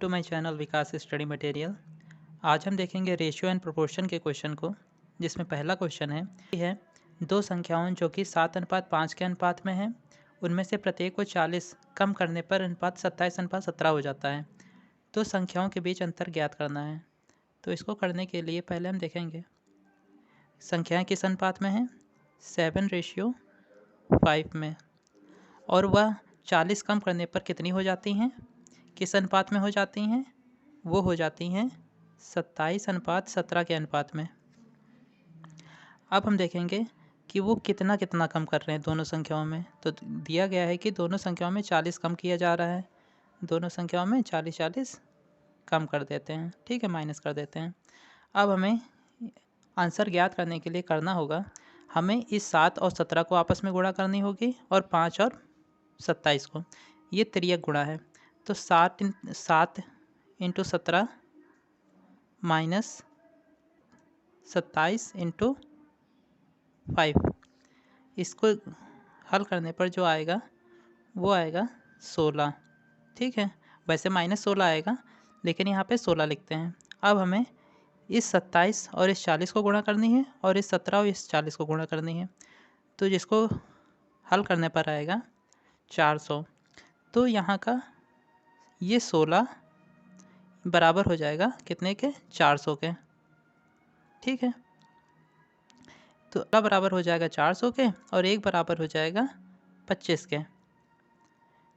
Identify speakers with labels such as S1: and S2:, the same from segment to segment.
S1: To my channel Vikas study material. आज हम देखेंगे रेशियो एंड प्रोपोर्शन के क्वेश्चन को, जिसमें पहला क्वेश्चन है दो संख्याओं जो कि 7:5 के अनुपात में हैं, उनमें से प्रत्येक को 40 कम करने पर अनुपात 27:17 हो जाता है। तो संख्याओं के बीच अंतर ज्ञात करना है। तो इसको करने के लिए पहले हम देखेंगे संख्याएं किस अनुपात में हैं, 7:5 में, और वह 40 कम करने पर कितनी हो जाती हैं, किस अनुपात में हो जाती हैं, वो हो जाती हैं 27:17 के अनुपात में। अब हम देखेंगे कि वो कितना कितना कम कर रहे हैं दोनों संख्याओं में। तो दिया गया है कि दोनों संख्याओं में 40 कम किया जा रहा है, दोनों संख्याओं में 40 कम कर देते हैं, ठीक है, माइनस कर देते हैं। अब हमें आंसर ज्ञात करने के लिए करना होगा, हमें इस 7 और 17 को आपस में गुणा करनी होगी और 5 और 27 को, ये तिर्यक गुणा है। तो 7 इंटू 17 माइनस 27 इंटू 5, इसको हल करने पर जो आएगा वो आएगा 16, ठीक है। वैसे -16 आएगा, लेकिन यहाँ पे 16 लिखते हैं। अब हमें इस 27 और इस 40 को गुणा करनी है और इस 17 और इस 40 को गुणा करनी है, तो जिसको हल करने पर आएगा 400। तो यहाँ का ये 16 बराबर हो जाएगा कितने के, 400 के, ठीक है। तो अगला बराबर हो जाएगा 400 के और एक बराबर हो जाएगा 25 के।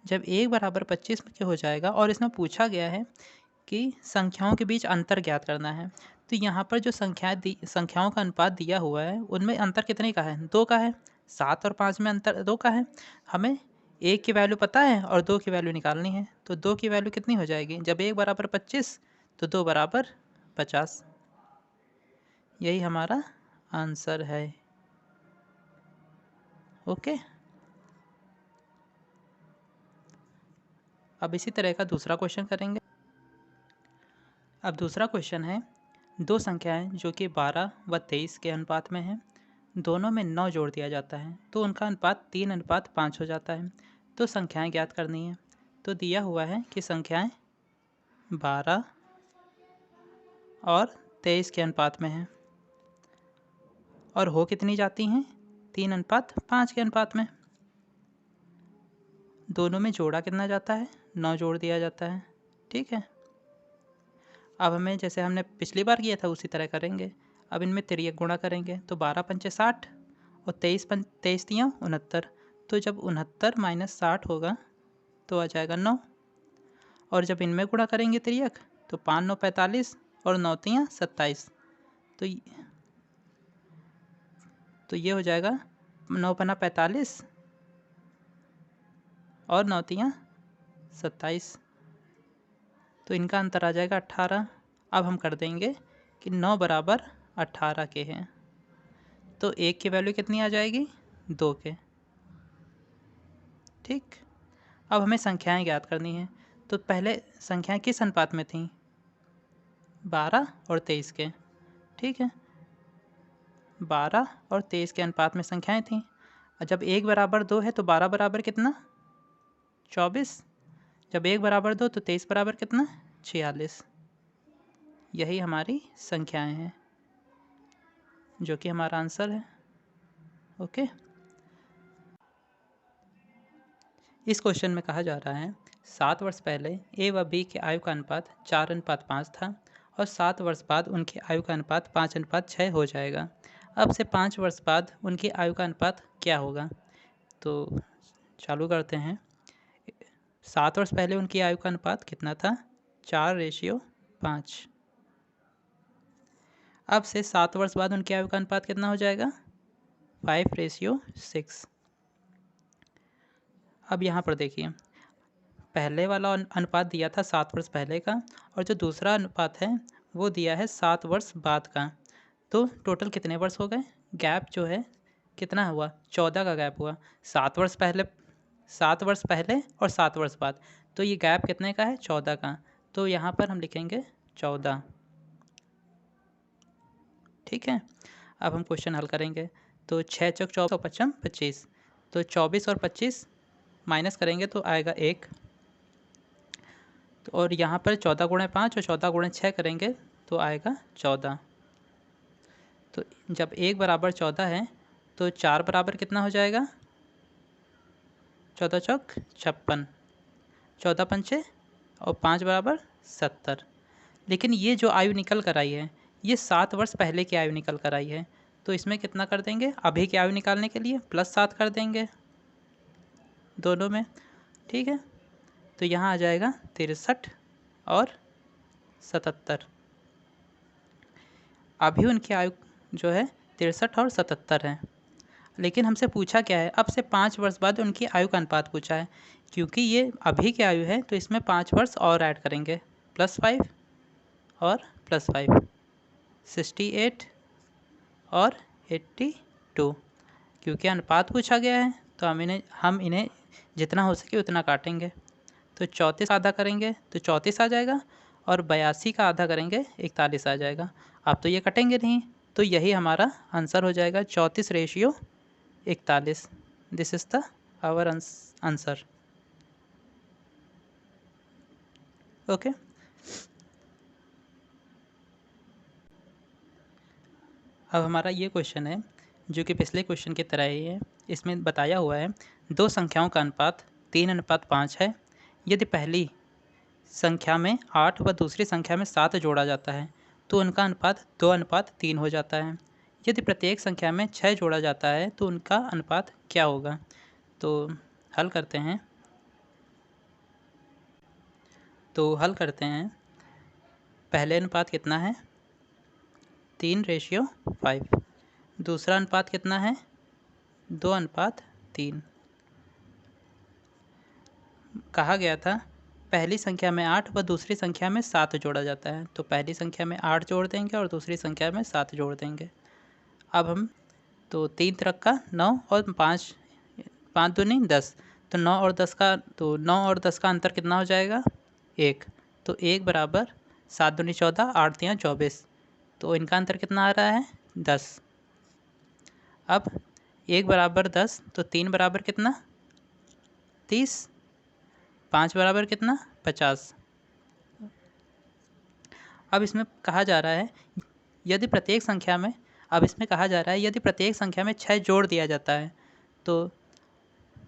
S1: जब एक बराबर 25 के हो जाएगा और इसमें पूछा गया है कि संख्याओं के बीच अंतर ज्ञात करना है, तो यहाँ पर जो संख्याओं का अनुपात दिया हुआ है उनमें अंतर कितने का है, 2 का है। 7 और 5 में अंतर 2 का है। हमें 1 की वैल्यू पता है और 2 की वैल्यू निकालनी है। तो 2 की वैल्यू कितनी हो जाएगी, जब 1 बराबर 25 तो 2 बराबर 50। यही हमारा आंसर है। ओके। अब इसी तरह का दूसरा क्वेश्चन करेंगे। अब दूसरा क्वेश्चन है, दो संख्याएं जो कि 12 व 23 के अनुपात में हैं, दोनों में 9 जोड़ दिया जाता है तो उनका अनुपात 3:5 हो जाता है। तो संख्याएं ज्ञात करनी है। तो दिया हुआ है कि संख्याएं 12 और 23 के अनुपात में हैं और हो कितनी जाती हैं, 3:5 के अनुपात में। दोनों में जोड़ा कितना जाता है, 9 जोड़ दिया जाता है, ठीक है। अब हमें जैसे हमने पिछली बार किया था उसी तरह करेंगे। अब इनमें तिर्यक गुणा करेंगे, तो 12 पंचे 60 और 23 तियाँ 69। तो जब 69 माइनस 60 होगा तो आ जाएगा 9। और जब इनमें गुणा करेंगे तिर्यक, तो 5 9 45 और 9 तियाँ 27। तो ये हो जाएगा 9 पन्ना 45 और 9 तियाँ 27। तो इनका अंतर आ जाएगा 18। अब हम कर देंगे कि 9 बराबर 18 के हैं, तो 1 की वैल्यू कितनी आ जाएगी, 2 के, ठीक। अब हमें संख्याएं ज्ञात करनी है। तो पहले संख्याएं किस अनुपात में थीं, 12 और 23 के, ठीक है। 12 और 23 के अनुपात में संख्याएं थीं। और जब 1 बराबर 2 है तो 12 बराबर कितना, 24। जब 1 बराबर 2 तो 23 बराबर कितना, 46। यही हमारी संख्याएं हैं, जो कि हमारा आंसर है। ओके। इस क्वेश्चन में कहा जा रहा है 7 वर्ष पहले ए व बी के आयु का अनुपात 4:5 था और 7 वर्ष बाद उनकी आयु का अनुपात 5:6 हो जाएगा। अब से 5 वर्ष बाद उनकी आयु का अनुपात क्या होगा। तो चालू करते हैं। 7 वर्ष पहले उनकी आयु का अनुपात कितना था, 4:5। अब से 7 वर्ष बाद उनकी आयु का अनुपात कितना हो जाएगा, 5:6। अब यहाँ पर देखिए, पहले वाला अनुपात दिया था 7 वर्ष पहले का, और जो दूसरा अनुपात है वो दिया है 7 वर्ष बाद का। तो टोटल कितने वर्ष हो गए, गैप जो है कितना हुआ, 14 का गैप हुआ। 7 वर्ष पहले और 7 वर्ष बाद, तो ये गैप कितने का है, 14 का। तो यहाँ पर हम लिखेंगे 14, ठीक है। अब हम क्वेश्चन हल करेंगे। तो 6 चौक 14 55 25, तो 24 और 25 माइनस करेंगे तो आएगा 1। तो और यहाँ पर 14 गुणे 5 और 14 गुणे 6 करेंगे तो आएगा 14। तो जब 1 बराबर 14 है तो 4 बराबर कितना हो जाएगा? 14 चौक 56, 14 पंचे और 5 बराबर 70। लेकिन ये जो आयु निकल कर आई है ये 7 वर्ष पहले की आयु निकल कर आई है, तो इसमें कितना कर देंगे? अभी की आयु निकालने के लिए +7 कर देंगे दोनों में, ठीक है। तो यहाँ आ जाएगा 63 और 77। अभी उनकी आयु जो है 63 और 77 है, लेकिन हमसे पूछा क्या है? अब से 5 वर्ष बाद उनकी आयु का अनुपात पूछा है। क्योंकि ये अभी की आयु है तो इसमें 5 वर्ष और ऐड करेंगे, +5 और +5, 68 और 82। क्योंकि अनुपात पूछा गया है तो हम इन्हें जितना हो सके उतना काटेंगे। तो 34 आधा करेंगे तो 34 आ जाएगा और 82 का आधा करेंगे 41 आ जाएगा। अब तो ये कटेंगे नहीं, तो यही हमारा आंसर हो जाएगा 34:41। This is the our answer. Okay. अब हमारा ये क्वेश्चन है जो कि पिछले क्वेश्चन की तरह ही है। इसमें बताया हुआ है दो संख्याओं का अनुपात 3:5 है। यदि पहली संख्या में 8 व दूसरी संख्या में 7 जोड़ा जाता है तो उनका अनुपात 2:3 हो जाता है। यदि प्रत्येक संख्या में 6 जोड़ा जाता है तो उनका अनुपात क्या होगा? तो हल करते हैं। पहले अनुपात कितना है? 3:5। दूसरा अनुपात कितना है? 2:3। कहा गया था पहली संख्या में 8 व दूसरी संख्या में 7 जोड़ा जाता है, तो पहली संख्या में 8 जोड़ देंगे और दूसरी संख्या में 7 जोड़ देंगे। अब हम तो 3 तरक का 9 और 5 दूनी 10, तो 9 और 10 का अंतर कितना हो जाएगा? 1। तो 1 बराबर 7 दूनी 14, 8 तियाँ 24, तो इनका अंतर कितना आ रहा है? 10। अब 1 बराबर 10 तो 3 बराबर कितना? 30। 5 बराबर कितना? 50। अब इसमें कहा जा रहा है यदि प्रत्येक संख्या में 6 जोड़ दिया जाता है तो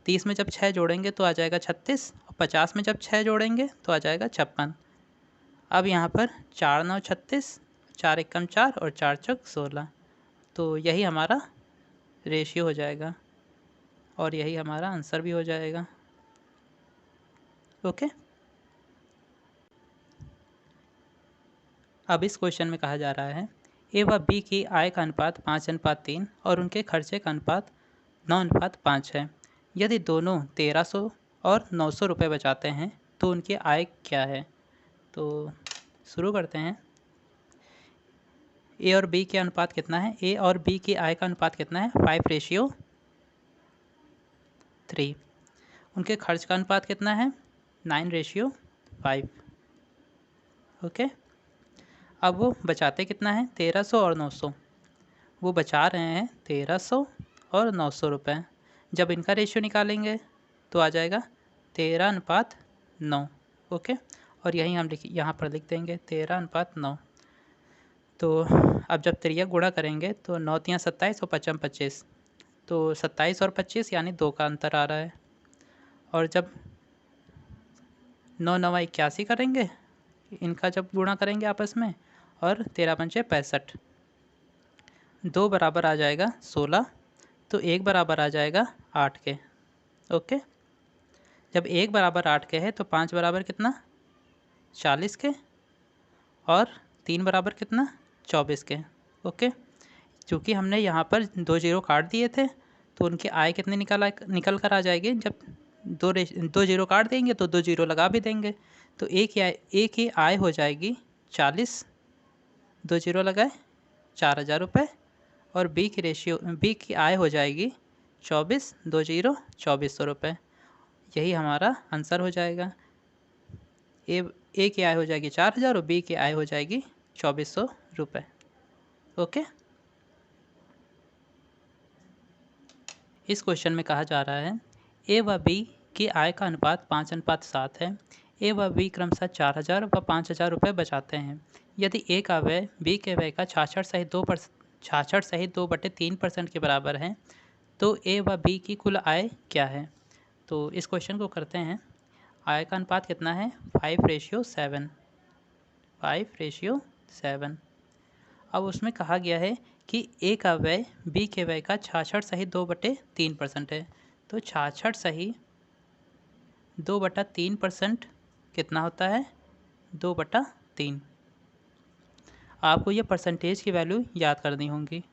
S1: 30 में जब 6 जोड़ेंगे तो आ जाएगा 36 और 50 में जब 6 जोड़ेंगे तो आ जाएगा 56। अब यहाँ पर 4 9 36, 4 एकम 4 और 4 चौक 16, तो यही हमारा रेशियो हो जाएगा और यही हमारा आंसर भी हो जाएगा। ओके। अब इस क्वेश्चन में कहा जा रहा है ए व बी की आय का अनुपात 5:3 और उनके खर्चे का अनुपात 9:5 है। यदि दोनों 1300 और 900 रुपये बचाते हैं तो उनकी आय क्या है? तो शुरू करते हैं। ए और बी के अनुपात कितना है? ए और बी की आय का अनुपात कितना है? 5:3। उनके खर्च का अनुपात कितना है? 9:5। ओके। अब वो बचाते कितना है? 1300 और 900। वो बचा रहे हैं 1300 और 900 रुपये। जब इनका रेशियो निकालेंगे तो आ जाएगा 13:9। ओके। और यही हम यहाँ पर लिख देंगे 13:9। तो अब जब त्रिया गुणा करेंगे तो 9 तियाँ 27 और 5 25, तो 27 और 25 यानी 2 का अंतर आ रहा है। और जब 9 9 81 करेंगे, इनका जब गुणा करेंगे आपस में, और 13 पंचे 65, 2 बराबर आ जाएगा 16, तो 1 बराबर आ जाएगा 8 के। ओके। जब 1 बराबर 8 के है तो 5 बराबर कितना? 40 के और 3 बराबर कितना? 24 के। ओके। चूँकि हमने यहाँ पर 2 जीरो काट दिए थे तो उनकी आय कितनी निकल कर आ जाएगी? जब 2 जीरो काट देंगे तो 2 जीरो लगा भी देंगे, तो एक ही आय हो जाएगी 40, 2 जीरो लगाए 4000 रुपये, और बी की आय हो जाएगी 24, 2 जीरो 2400 रुपये। यही हमारा आंसर हो जाएगा। ए की आय हो जाएगी 4000 और बी की आय हो जाएगी 2400 रुपये। ओके। इस क्वेश्चन में कहा जा रहा है ए व बी की आय का अनुपात 5:7 है। ए व बी क्रमशः 4000 व 5000 रुपये बचाते हैं। यदि एक अव्यय बी के व्यय का 66 सहित 2/3% के बराबर है तो ए व बी की कुल आय क्या है। तो इस क्वेश्चन को करते हैं। आय का अनुपात कितना है 5:7। 5:7। अब उसमें कहा गया है कि एक अव्यय बी के व्यय का 66 सहित 2/3% है। तो 66 सही 2/3% कितना होता है 2/3। आपको ये परसेंटेज की वैल्यू याद करनी होंगी।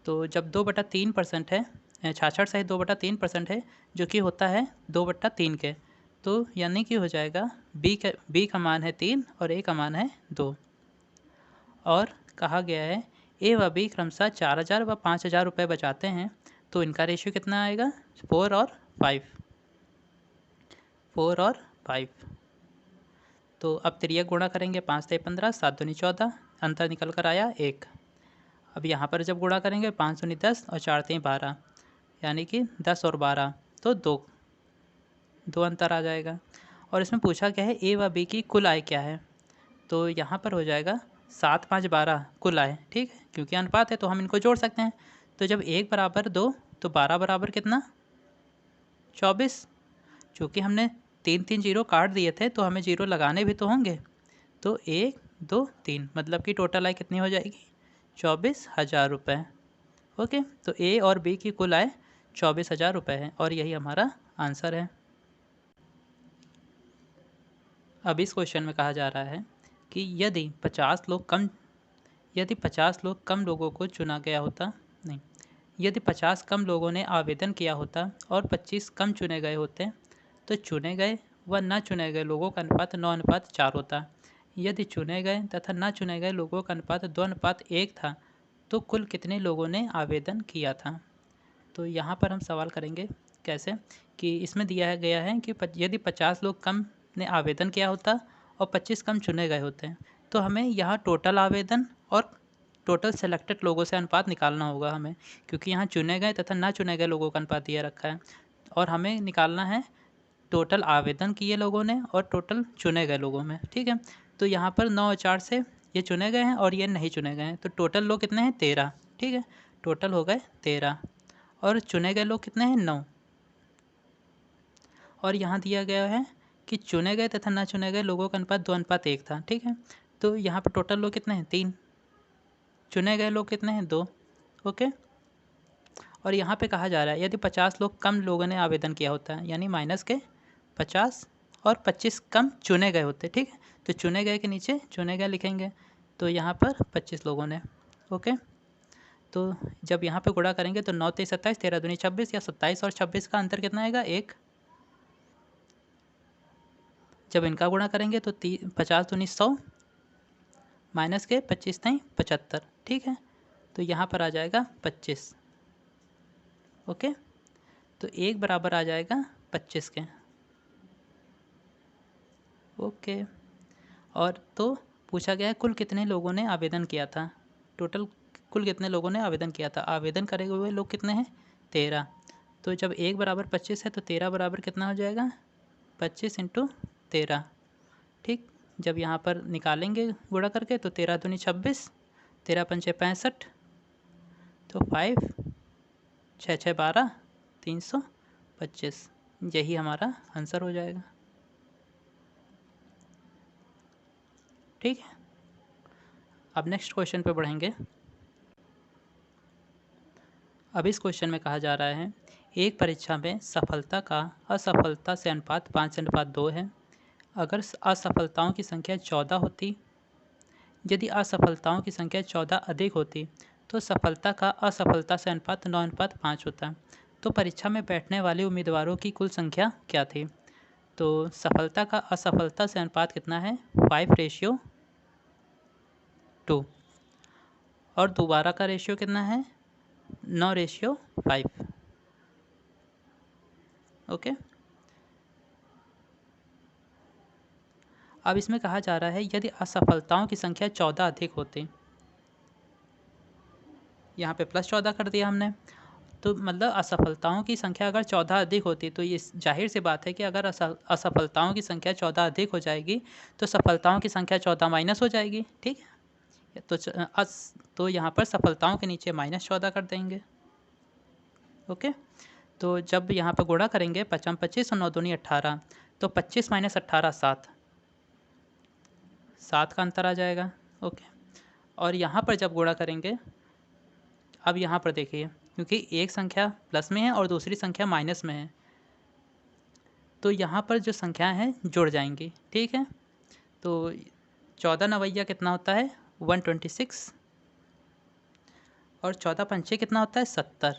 S1: तो जब 2/3% है 66 सहित 2/3% है जो कि होता है 2/3 के, तो यानी कि हो जाएगा बी का मान है 3 और ए का मान है 2। और कहा गया है ए व बी क्रमशः 4000 व 5000 रुपये बचाते हैं तो इनका रेशियो कितना आएगा 4 और 5। 4 और 5। तो अब तिर्यक गुणा करेंगे 5 से 15 7 दूनी 14 अंतर निकल कर आया 1। अब यहाँ पर जब गुणा करेंगे 5 दूनी 10 और 4 तीन 12 यानी कि 10 और 12 तो 2 अंतर आ जाएगा। और इसमें पूछा क्या है ए व बी की कुल आय क्या है। तो यहाँ पर हो जाएगा 7 5 12 कुल आय। ठीक है, क्योंकि अनुपात है तो हम इनको जोड़ सकते हैं। तो जब 1 बराबर 2 तो 12 बराबर कितना 24। चूँकि हमने 3 0 काट दिए थे तो हमें 0 लगाने भी तो होंगे। तो 1 2 3 मतलब कि टोटल आय कितनी हो जाएगी 24,000 रुपये। ओके, तो ए और बी की कुल आय 24,000 रुपये है और यही हमारा आंसर है। अब इस क्वेश्चन में कहा जा रहा है कि यदि 50 लोग कम लोगों को चुना गया होता नहीं यदि 50 कम लोगों ने आवेदन किया होता और 25 कम चुने गए होते तो चुने गए व न चुने गए लोगों का अनुपात 9:4 होता। यदि चुने गए तथा न चुने गए लोगों का अनुपात 2:1 था तो कुल कितने लोगों ने आवेदन किया था। तो यहाँ पर हम सवाल करेंगे कैसे कि इसमें दिया गया है कि यदि 50 लोग कम ने आवेदन किया होता और 25 कम चुने गए होते तो हमें यहाँ टोटल आवेदन और टोटल सेलेक्टेड लोगों से अनुपात निकालना होगा हमें, क्योंकि यहाँ चुने गए तथा ना चुने गए लोगों का अनुपात दिया रखा है और हमें निकालना है टोटल आवेदन किए लोगों ने और टोटल चुने गए लोगों में। ठीक है, तो यहाँ पर 9 और 4 से ये चुने गए हैं और ये नहीं चुने गए हैं तो टोटल लोग कितने हैं 13। ठीक है, टोटल हो गए 13 और चुने गए लोग कितने हैं 9। और यहाँ दिया गया है कि चुने गए तथा ना चुने गए लोगों का अनुपात 2:1 था। ठीक है, तो यहाँ पर टोटल लोग कितने हैं 3, चुने गए लोग कितने हैं 2। ओके, और यहाँ पे कहा जा रहा है यदि 50 लोग कम लोगों ने आवेदन किया होता है यानी माइनस के 50 और 25 कम चुने गए होते। ठीक है, तो चुने गए के नीचे चुने गए लिखेंगे तो यहाँ पर 25 लोगों ने। ओके, तो जब यहाँ पे गुणा करेंगे तो 9 3 27 13 दूनी 26 या 27 और 26 का अंतर कितना आएगा 1। जब इनका गुणा करेंगे तो 50 दूनी 100 माइनस के 25 नहीं 75। ठीक है, तो यहाँ पर आ जाएगा 25। ओके, तो 1 बराबर आ जाएगा 25 के। ओके, और तो पूछा गया है कुल कितने लोगों ने आवेदन किया था। टोटल कुल कितने लोगों ने आवेदन किया था। आवेदन करे हुए लोग कितने हैं 13। तो जब 1 बराबर 25 है तो 13 बराबर कितना हो जाएगा 25 × 13। ठीक, जब यहाँ पर निकालेंगे गुणा करके तो 13 दूनी 26 13 पंचे 65 तो 5 6 6 12 325 यही हमारा आंसर हो जाएगा। ठीक है, अब नेक्स्ट क्वेश्चन पे बढ़ेंगे। अब इस क्वेश्चन में कहा जा रहा है एक परीक्षा में सफलता का असफलता से अनुपात 5:2 है। अगर असफलताओं की संख्या 14 होती यदि असफलताओं की संख्या 14 अधिक होती तो सफलता का असफलता से अनुपात 9:5 होता। तो परीक्षा में बैठने वाले उम्मीदवारों की कुल संख्या क्या थी। तो सफलता का असफलता से अनुपात कितना है 5:2 और दोबारा का रेशियो कितना है 9:5। ओके, अब इसमें कहा जा रहा है यदि असफलताओं की संख्या 14 अधिक होती, यहाँ पे +14 कर दिया हमने, तो मतलब असफलताओं की संख्या अगर 14 अधिक होती तो ये जाहिर सी बात है कि अगर असफलताओं की संख्या 14 अधिक हो जाएगी तो सफलताओं की संख्या 14 माइनस हो जाएगी। ठीक है, तो यहाँ पर सफलताओं के नीचे -14 कर देंगे। ओके, तो जब यहाँ पर गुणा करेंगे 55 25 और 9 दूनी 18, तो 25 - 18 7, 7 का अंतर आ जाएगा। ओके, और यहाँ पर जब गुणा करेंगे, अब यहाँ पर देखिए क्योंकि एक संख्या प्लस में है और दूसरी संख्या माइनस में है, तो यहाँ पर जो संख्याएं हैं जुड़ जाएंगी। ठीक है, तो 14 नवैया कितना होता है 126, और 14 पंचे कितना होता है 70।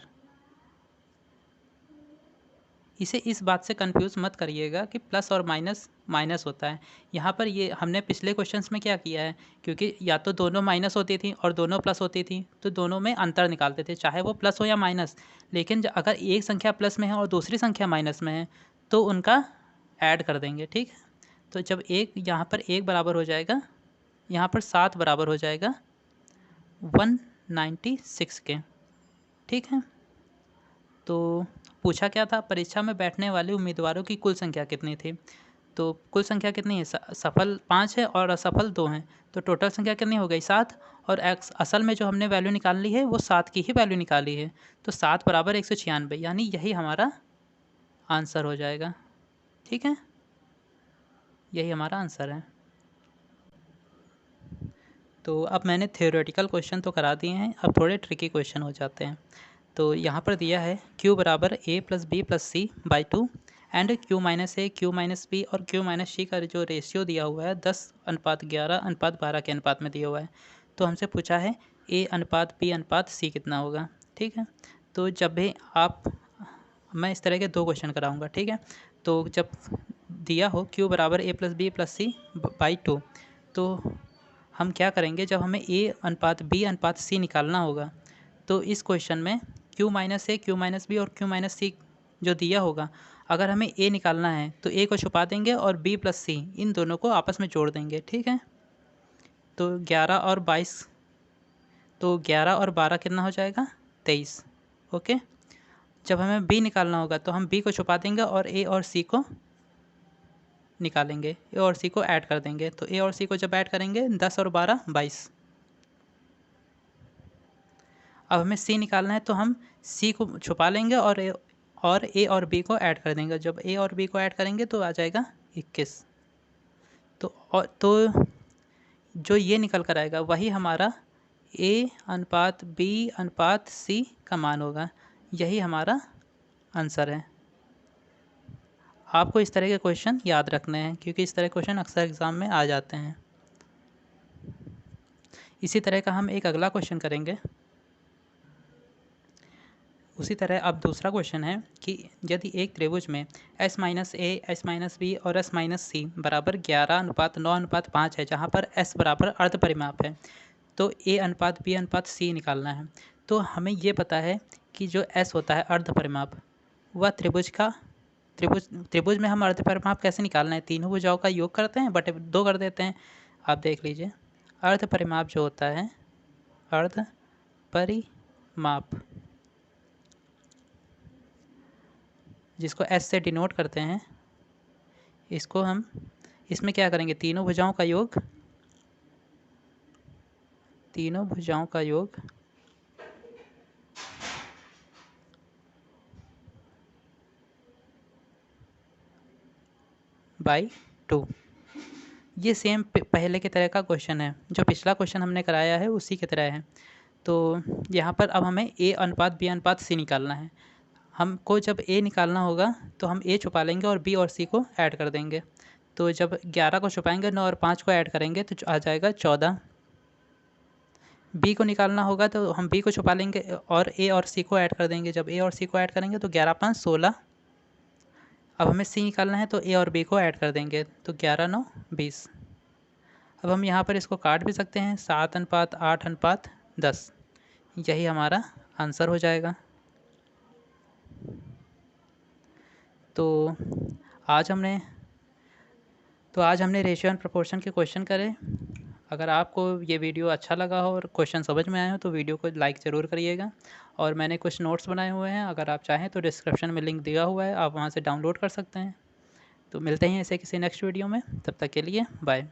S1: इसे इस बात से कंफ्यूज मत करिएगा कि प्लस और माइनस माइनस होता है। यहाँ पर ये हमने पिछले क्वेश्चंस में क्या किया है, क्योंकि या तो दोनों माइनस होती थी और दोनों प्लस होती थी तो दोनों में अंतर निकालते थे, चाहे वो प्लस हो या माइनस। लेकिन अगर एक संख्या प्लस में है और दूसरी संख्या माइनस में है तो उनका ऐड कर देंगे। ठीक है, तो जब एक यहाँ पर एक बराबर हो जाएगा, यहाँ पर 7 बराबर हो जाएगा 196 के। ठीक है, तो पूछा क्या था, परीक्षा में बैठने वाले उम्मीदवारों की कुल संख्या कितनी थी। तो कुल संख्या कितनी है, सफल 5 है और असफल 2 हैं, तो टोटल संख्या कितनी हो गई 7। और असल में जो हमने वैल्यू निकाल ली है वो 7 की ही वैल्यू निकाली है, तो 7 बराबर 196, यानी यही हमारा आंसर हो जाएगा। ठीक है, यही हमारा आंसर है। तो अब मैंने थ्योरेटिकल क्वेश्चन तो करा दिए हैं, अब थोड़े ट्रिकी क्वेश्चन हो जाते हैं। तो यहाँ पर दिया है q बराबर a + b + c by 2 and q - a q - b और q - c का जो रेशियो दिया हुआ है 10:11:12 के अनुपात में दिया हुआ है। तो हमसे पूछा है a/b/c कितना होगा। ठीक है, तो जब भी मैं इस तरह के 2 क्वेश्चन कराऊंगा। ठीक है, तो जब दिया हो q बराबर a + b + c बाई 2, तो हम क्या करेंगे, जब हमें a/b/c निकालना होगा तो इस क्वेश्चन में q - a q - b और q - c जो दिया होगा, अगर हमें a निकालना है तो a को छुपा देंगे और b + c इन दोनों को आपस में जोड़ देंगे। ठीक है, तो 11 और 22, तो 11 और 12 कितना हो जाएगा 23। ओके, जब हमें b निकालना होगा तो हम b को छुपा देंगे और a और c को निकालेंगे, a और c को ऐड कर देंगे। तो a और c को जब ऐड करेंगे 10 और 12 22। अब हमें c निकालना है तो हम c को छुपा लेंगे और a और b को ऐड कर देंगे। जब a और b को ऐड करेंगे तो आ जाएगा 21। तो जो ये निकल कर आएगा वही हमारा a/b/c का मान होगा, यही हमारा आंसर है। आपको इस तरह के क्वेश्चन याद रखने हैं क्योंकि इस तरह के क्वेश्चन अक्सर एग्ज़ाम में आ जाते हैं। इसी तरह का हम एक अगला क्वेश्चन करेंगे। उसी तरह अब दूसरा क्वेश्चन है कि यदि एक त्रिभुज में s - a, s - b और s - c बराबर 11:9:5 है, जहाँ पर s बराबर अर्ध परिमाप है, तो a/b/c निकालना है। तो हमें ये पता है कि जो s होता है अर्ध परिमाप, वह त्रिभुज में हम अर्ध परिमाप कैसे निकालना है, तीनों भुजाओं का योग करते हैं बटे 2 कर देते हैं। आप देख लीजिए, अर्ध परिमाप जो होता है, अर्ध परिमाप जिसको s से डिनोट करते हैं, इसको हम इसमें क्या करेंगे, तीनों भुजाओं का योग बाई 2। ये सेम पहले की तरह का क्वेश्चन है, जो पिछला क्वेश्चन हमने कराया है उसी की तरह है। तो यहाँ पर अब हमें a/b/c निकालना है। हमको जब a निकालना होगा तो हम a छुपा लेंगे और b और c को ऐड कर देंगे। तो जब 11 को छुपाएंगे 9 और 5 को ऐड करेंगे तो आ जाएगा 14। b को निकालना होगा तो हम b को छुपा लेंगे और a और c को ऐड कर देंगे। जब a और c को ऐड करेंगे तो 11 5 16। अब हमें c निकालना है तो a और b को ऐड कर देंगे, तो 11 9 20। अब हम यहाँ पर इसको काट भी सकते हैं, 7:8:10, यही हमारा आंसर हो जाएगा। तो आज हमने रेशियो एंड प्रोपोर्शन के क्वेश्चन करे। अगर आपको ये वीडियो अच्छा लगा हो और क्वेश्चन समझ में आए हो तो वीडियो को लाइक ज़रूर करिएगा। और मैंने कुछ नोट्स बनाए हुए हैं, अगर आप चाहें तो डिस्क्रिप्शन में लिंक दिया हुआ है, आप वहाँ से डाउनलोड कर सकते हैं। तो मिलते हैं ऐसे किसी नेक्स्ट वीडियो में, तब तक के लिए बाय।